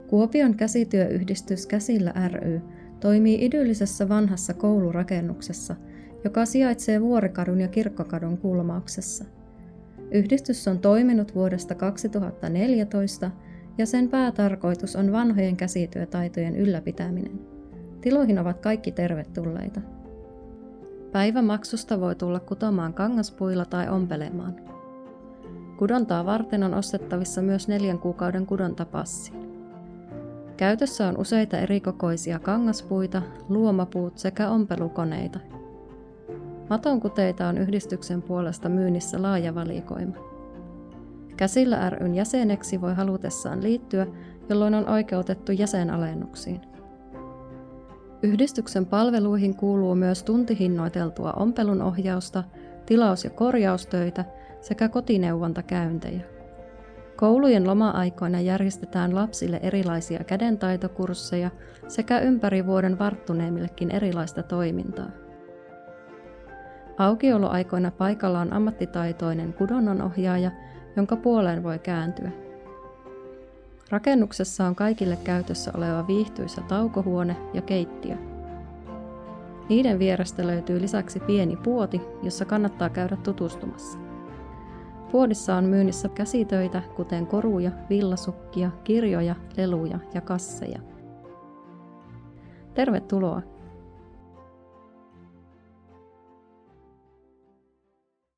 Kuopion käsityöyhdistys Käsillä ry toimii idyllisessä vanhassa koulurakennuksessa, joka sijaitsee Vuorikadun ja Kirkkokadun kulmauksessa. Yhdistys on toiminut vuodesta 2014 ja sen päätarkoitus on vanhojen käsityötaitojen ylläpitäminen. Tiloihin ovat kaikki tervetulleita. Päivämaksusta voi tulla kutomaan kangaspuilla tai ompelemaan. Kudontaa varten on ostettavissa myös 4 kuukauden kudontapassi. Käytössä on useita erikokoisia kangaspuita, luomapuut sekä ompelukoneita. Matonkuteita on yhdistyksen puolesta myynnissä laaja valikoima. Käsillä ry:n jäseneksi voi halutessaan liittyä, jolloin on oikeutettu jäsenalennuksiin. Yhdistyksen palveluihin kuuluu myös tuntihinnoiteltua ompelunohjausta, tilaus- ja korjaustöitä sekä kotineuvontakäyntejä. Koulujen loma-aikoina järjestetään lapsille erilaisia kädentaitokursseja sekä ympäri vuoden varttuneemmillekin erilaista toimintaa. Aukioloaikoina paikalla on ammattitaitoinen kudonnonohjaaja, jonka puoleen voi kääntyä. Rakennuksessa on kaikille käytössä oleva viihtyisä taukohuone ja keittiö. Niiden vierestä löytyy lisäksi pieni puoti, jossa kannattaa käydä tutustumassa. Puodissa on myynnissä käsitöitä, kuten koruja, villasukkia, kirjoja, leluja ja kasseja. Tervetuloa!